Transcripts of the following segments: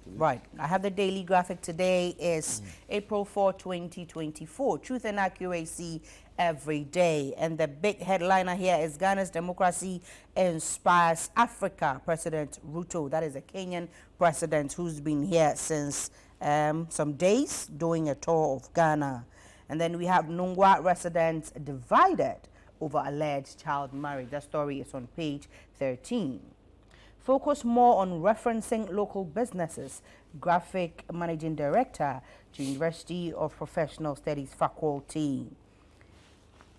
actually. Right. I have the daily graphic today is April 4, 2024. Truth and accuracy every day. And the big headliner here is Ghana's democracy inspires Africa. President Ruto, that is a Kenyan president who's been here since some days doing a tour of Ghana. And then we have Nungwa residents divided over alleged child marriage. That story is on page 13. Focus more on referencing local businesses. Graphic Managing Director to University of Professional Studies Faculty.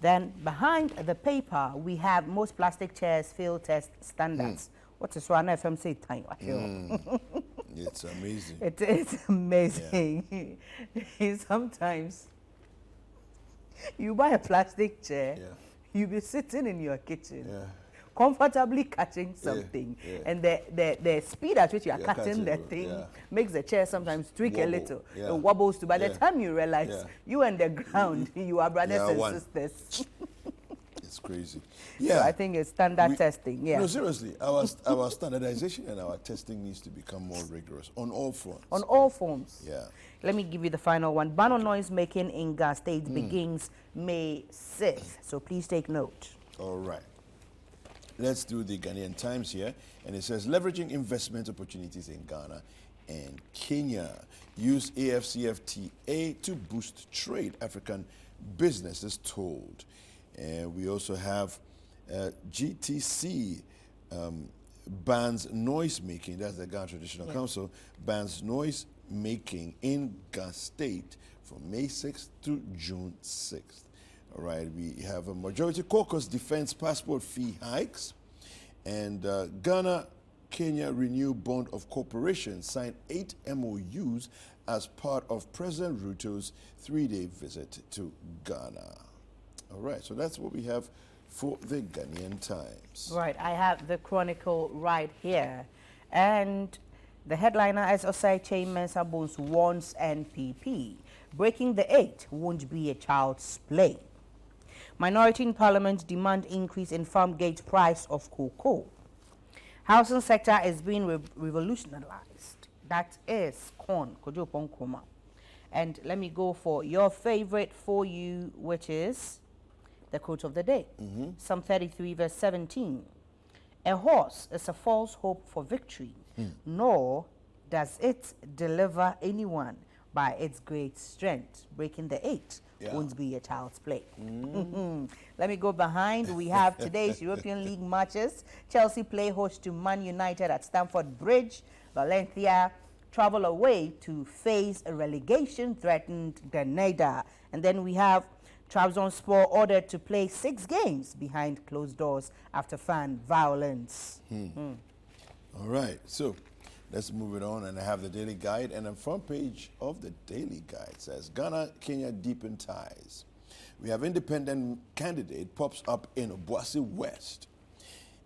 Then behind the paper, we have most plastic chairs field test standards. What is one FMC time? It's amazing. It's amazing. Sometimes you buy a plastic chair, you be sitting in your kitchen. Comfortably catching something, and the speed at which you are cutting the thing makes the chair sometimes tweak a little. It wobbles too. By the time you realize you and the ground, you are brothers and sisters. It's crazy. So I think it's standard testing. No, seriously, our standardization and our testing needs to become more rigorous on all fronts. On all forms. Yeah. Let me give you the final one. Ban on noise making in Gas State begins May 6th. So please take note. All right. Let's do the Ghanaian Times here. And it says, leveraging investment opportunities in Ghana and Kenya. Use AFCFTA to boost trade. African businesses told. And we also have GTC bans noise making. That's the Ghana Traditional Council. Bans noise making in Gas State from May 6th to June 6th. All right, we have a majority caucus defense passport fee hikes, and Ghana, Kenya renew bond of cooperation, signed 8 MOUs as part of President Ruto's 3-day visit to Ghana. All right, so that's what we have for the Ghanaian Times. Right, I have the Chronicle right here, and the headliner is Osai Chairman Bones warns NPP, breaking the 8 won't be a child's play. Minority in Parliament demand increase in farm gate price of cocoa. Housing sector is being revolutionized. That is corn, kojo ponkoma. And let me go for your favorite for you, which is the quote of the day. Psalm 33 verse 17. A horse is a false hope for victory, nor does it deliver anyone by its great strength. Breaking the 8 won't be a child's play. Let me go behind. We have today's European League matches. Chelsea play host to Man United at Stamford Bridge. Valencia travel away to face a relegation-threatened Grenada. And then we have Trabzonspor ordered to play 6 games behind closed doors after fan violence. All right, so let's move it on, and I have the Daily Guide, and the front page of the Daily Guide says, Ghana, Kenya deepen ties. We have independent candidate pops up in Obuasi West.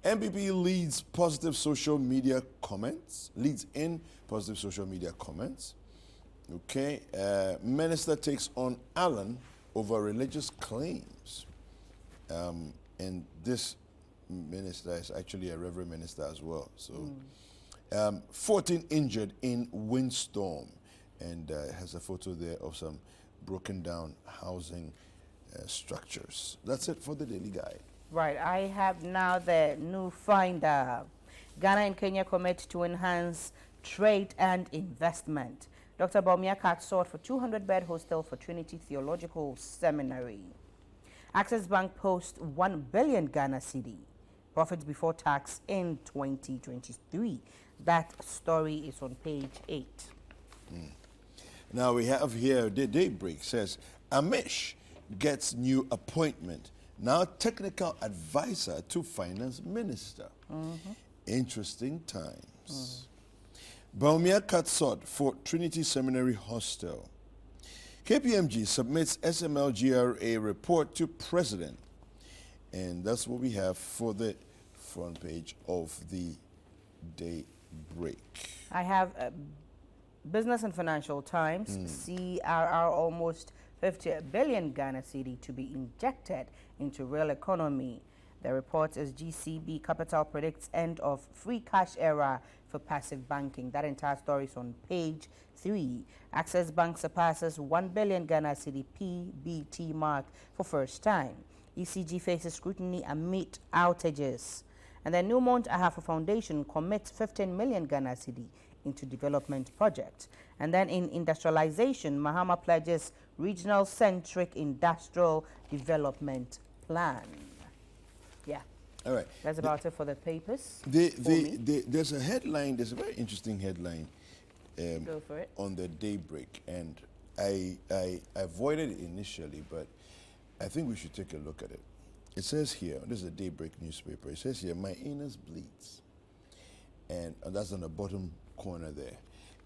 MPP leads in positive social media comments. Okay, Minister takes on Allen over religious claims. And this minister is actually a reverend minister as well. So. 14 injured in windstorm, and has a photo there of some broken down housing structures. That's it for the Daily Guide. Right, I have now the new finder. Ghana and Kenya commit to enhance trade and investment. Dr. Bawumia sought for 200-bed hostel for Trinity Theological Seminary. Access Bank posts 1 billion Ghana cedi profits before tax in 2023. That story is on page 8. Now we have here, the Daybreak says, Amish gets new appointment. Now technical advisor to finance minister. Interesting times. Bawumia sought for Trinity Seminary Hostel. KPMG submits SMLGRA report to president. And that's what we have for the front page of the Daybreak. I have Business and Financial Times, CRR almost 50 billion Ghana cedi to be injected into real economy. The report is GCB Capital predicts end of free cash era for passive banking. That entire story is on page 3. Access Bank surpasses 1 billion Ghana Citi PBT mark for first time. ECG faces scrutiny amid outages. And the Newmont Ahafo Foundation commits 15 million Ghana Cedi into development project. And then in industrialization, Mahama pledges regional-centric industrial development plan. Yeah. All right. That's about it for the papers. There's a headline, there's a very interesting headline Go for it. on the Daybreak, and I avoided it initially, but I think we should take a look at it. It says here, this is a Daybreak newspaper, it says here, my anus bleeds. And that's on the bottom corner there.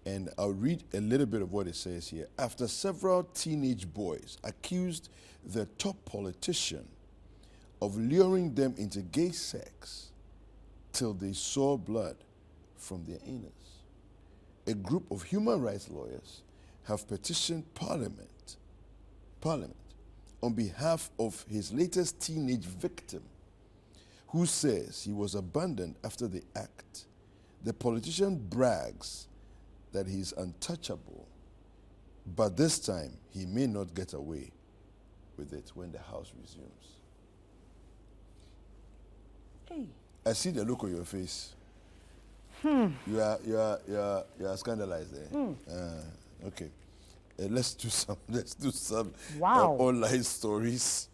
And I'll read a little bit of what it says here. After several teenage boys accused the top politician of luring them into gay sex till they saw blood from their anus, a group of human rights lawyers have petitioned Parliament on behalf of his latest teenage victim, who says he was abandoned after the act. The politician brags that he's untouchable, but this time he may not get away with it when the House resumes. Hey. I see the look on your face. You are scandalized there. Okay. Let's do some Wow. online stories.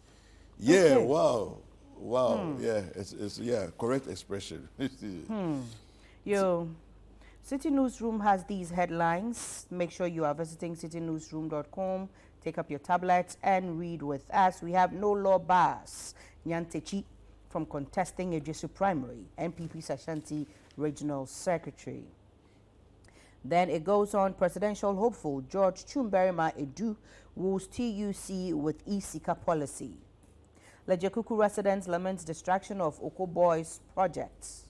Yeah, Okay. wow. Yeah, it's correct expression. Yo, Citi Newsroom has these headlines. Make sure you are visiting citinewsroom.com. Take up your tablets and read with us. We have no law bars. Nyantechi from contesting a Jesu primary. NPP Ashanti Regional Secretary. Then it goes on, presidential hopeful George Chumberima Edu woos TUC with e-Sika policy. Lejekuku residents lament distraction of Oko Boys projects.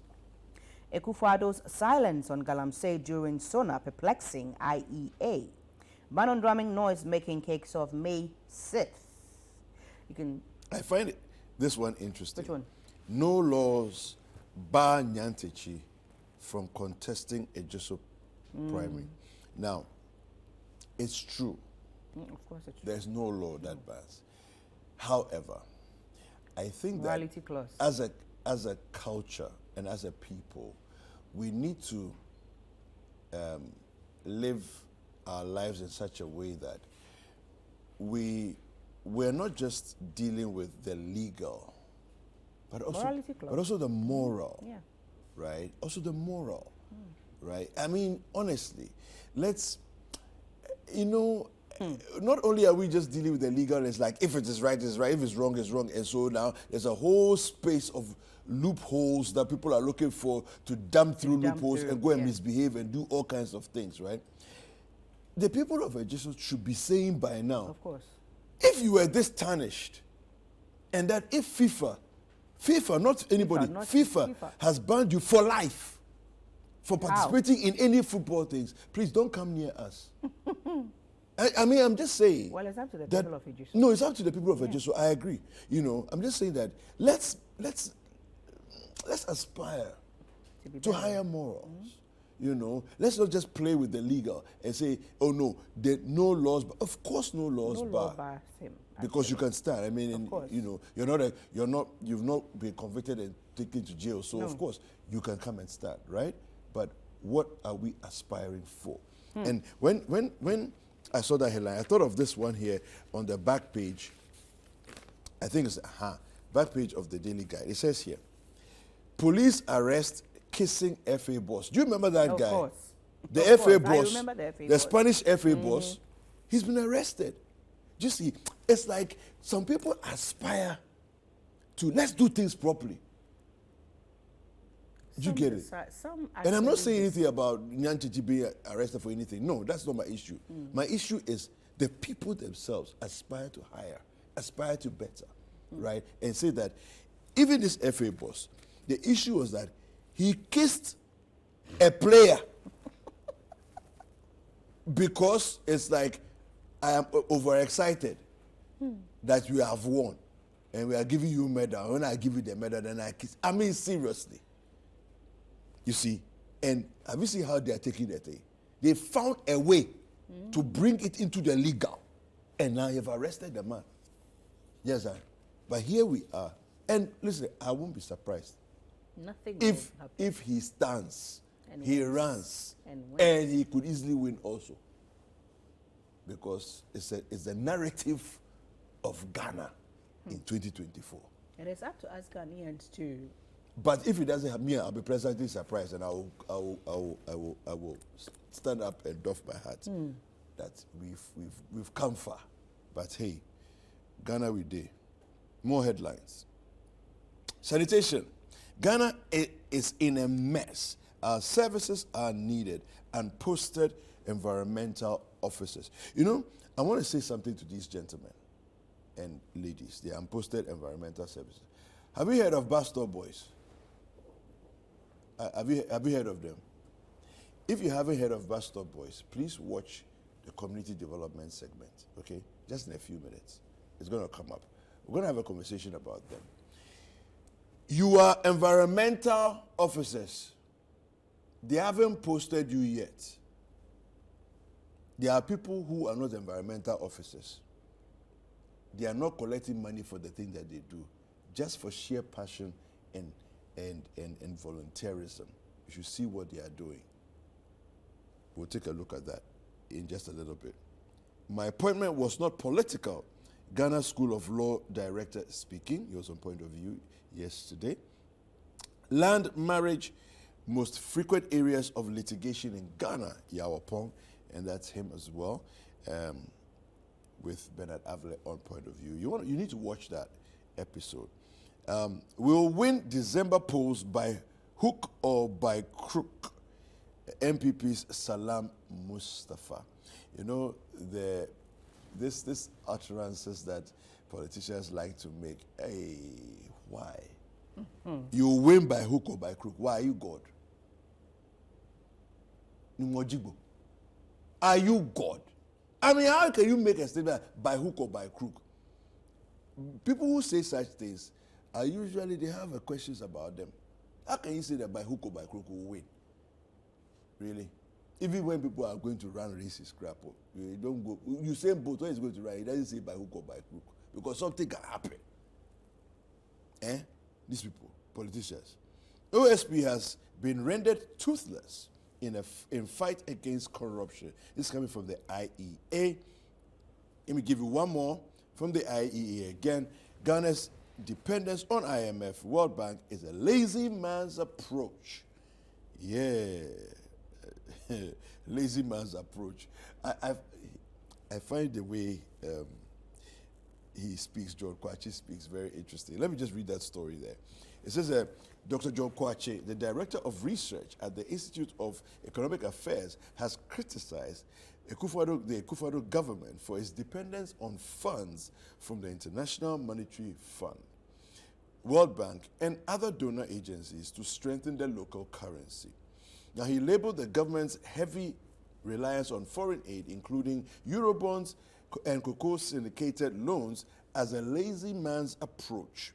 Ekufuado's silence on Galamsey during SONA perplexing IEA. Ban on drumming noise making cakes of May 6th. You can... I find this one interesting. Which one? No laws bar Nyantechi from contesting a Jesu primary. Now, it's true. Of course it's true. There's no law that bans. However, I think Morality that clause. as a culture and as a people, we need to live our lives in such a way that we're not just dealing with the legal, but also the moral. Yeah. Right? Also the moral. Right? I mean, honestly, let's, not only are we just dealing with the legal, it's like if it is right, it's right, if it's wrong, it's wrong. And so now there's a whole space of loopholes that people are looking for to dump through loopholes and go and misbehave and do all kinds of things, right? The people of Ejiso should be saying by now, Of course. if you were this tarnished, and that if FIFA, not anybody, not FIFA has banned you for life for participating in any football things, please don't come near us. I mean, I'm just saying. Well, it's up to the people of Ejiso. No, it's up to the people of Ejiso. I agree. I'm just saying that let's aspire to higher morals. Let's not just play with the legal and say, oh no, there no laws. But of course, no laws bar. Because you can start. I mean, you've not been convicted and taken to jail. So of course you can come and start, right? But what are we aspiring for? And when I saw that headline, I thought of this one here on the back page. I think it's back page of the Daily Guide. It says here, police arrest kissing FA boss. Do you remember that guy? Of course. The Of FA course. boss, I remember the FA the boss. Spanish FA boss. He's been arrested. Do you see? It's like some people aspire to let's do things properly. Do you get it? And I'm not saying anything about Nyantechi being arrested for anything. No, that's not my issue. My issue is the people themselves aspire to higher, aspire to better, right? And say that even this FA boss, the issue was that he kissed a player because it's like, I am overexcited that you have won. and we are giving you medal. When I give you the medal, then I kiss. I mean, seriously. You see, and have you seen how they are taking the thing? They found a way to bring it into the legal, and now you've arrested the man. Yes, sir. But here we are. And listen, I won't be surprised Nothing if he stands, and he wins. runs, And wins. and he could easily win also. Because it's a narrative of Ghana in 2024. And it's up to us Ghanaians to. But if he doesn't have me, I'll be pleasantly surprised, and I will stand up and doff my hat that we've come far. But hey, Ghana we did. More headlines. Sanitation. Ghana is in a mess. Our services are needed, and posted environmental officers. You know, I want to say something to these gentlemen and ladies, the unposted environmental services. Have you heard of bus stop boys? Have you heard of them? If you haven't heard of bus stop boys, please watch the community development segment, okay? Just in a few minutes. It's going to come up. We're going to have a conversation about them. You are environmental officers. They haven't posted you yet. There are people who are not environmental officers. They are not collecting money for the thing that they do, just for sheer passion and volunteerism. You should see what they are doing. We'll take a look at that in just a little bit. My appointment was not political. Ghana School of Law Director speaking. He was on Point of View yesterday. Land, marriage, most frequent areas of litigation in Ghana, Yawapong, and that's him as well, with Bernard Avle on Point of View. You need to watch that episode. We'll win December polls by hook or by crook. MPP's Salam Mustafa. You know, this utterances that politicians like to make. Hey, why? You win by hook or by crook. Why are you God? Numojibo. Are you God? I mean, how can you make a statement by hook or by crook? People who say such things are usually, they have questions about them. How can you say that by hook or by crook will win? Really? Even when people are going to run races, crap, you don't go. You say both when it's going to run, it doesn't say by hook or by crook, because something can happen. These people, politicians. OSP has been rendered toothless in fight against corruption. This is coming from the IEA. Let me give you one more from the IEA again. Ghana's dependence on IMF, World Bank is a lazy man's approach. Yeah. Lazy man's approach. I find the way he speaks, John Kwachi speaks, very interesting. Let me just read that story there. It says Dr. John Kwachi, the director of research at the Institute of Economic Affairs, has criticized the Akufo-Addo government for its dependence on funds from the International Monetary Fund, World Bank, and other donor agencies to strengthen the local currency. Now, he labeled the government's heavy reliance on foreign aid, including Eurobonds and cocoa syndicated loans, as a lazy man's approach.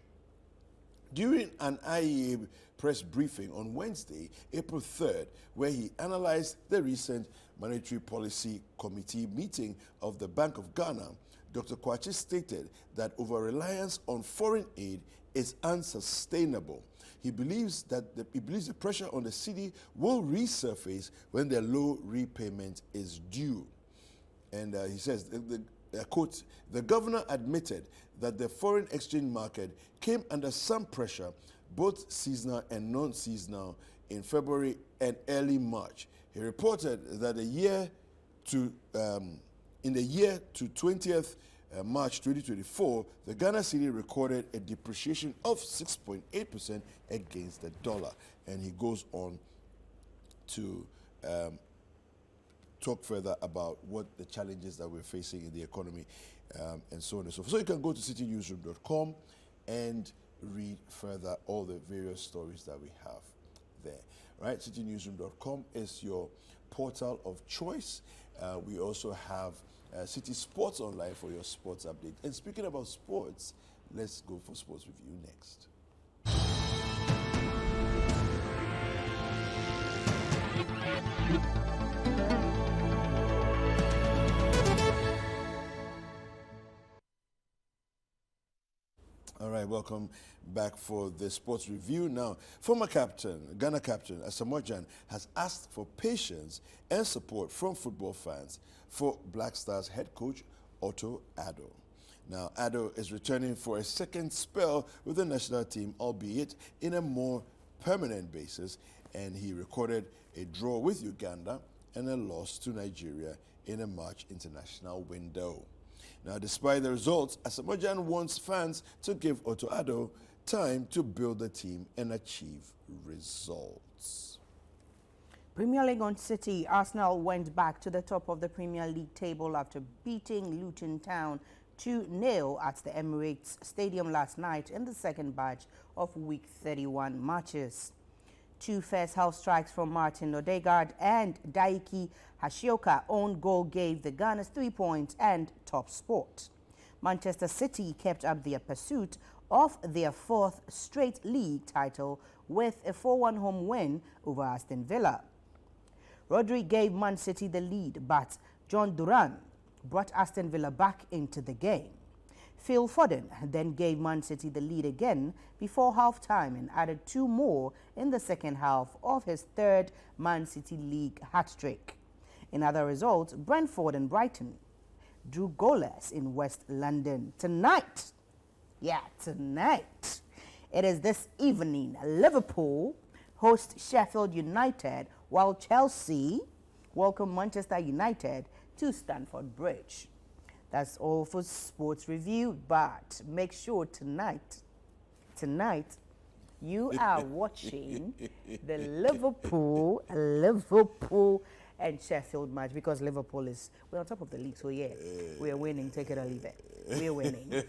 During an IEA press briefing on Wednesday, April 3rd, where he analyzed the recent Monetary Policy Committee meeting of the Bank of Ghana, Dr. Kwachi stated that over-reliance on foreign aid is unsustainable. He believes the pressure on the city will resurface when the low repayment is due. And he says, quote, the governor admitted that the foreign exchange market came under some pressure, both seasonal and non-seasonal, in February and early March. He reported that in the year to 20th March 2024, the Ghana cedi recorded a depreciation of 6.8% against the dollar. And he goes on to talk further about what the challenges that we're facing in the economy and so on and so forth. So you can go to citinewsroom.com and read further all the various stories that we have there. Right? Citinewsroom.com is your portal of choice. We also have Citi Sports Online for your sports update. And speaking about sports, Let's go for sports review next. All right, welcome back for the sports review. Now, former captain, Ghana captain Asamoah Gyan has asked for patience and support from football fans for Black Stars head coach Otto Addo. Now, Addo is returning for a second spell with the national team, albeit in a more permanent basis, and he recorded a draw with Uganda and a loss to Nigeria in a March international window. Now, despite the results, Asamoah Gyan wants fans to give Otto Addo time to build the team and achieve results. Premier League on Citi. Arsenal went back to the top of the Premier League table after beating Luton Town 2-0 at the Emirates Stadium last night in the second batch of Week 31 matches. Two first-half strikes from Martin Odegaard and Daiki Hashioka own goal gave the Gunners 3 points and top spot. Manchester City kept up their pursuit of their fourth straight league title with a 4-1 home win over Aston Villa. Rodri gave Man City the lead, but John Duran brought Aston Villa back into the game. Phil Foden then gave Man City the lead again before half-time and added 2 more in the second half of his third Man City League hat-trick. In other results, Brentford and Brighton drew goalless in West London. Tonight, it is this evening, Liverpool host Sheffield United, while Chelsea welcome Manchester United to Stamford Bridge. That's all for sports review, but make sure tonight you are watching the Liverpool and Sheffield match, because Liverpool we're on top of the league, so yeah, we are winning, take it or leave it. We are winning.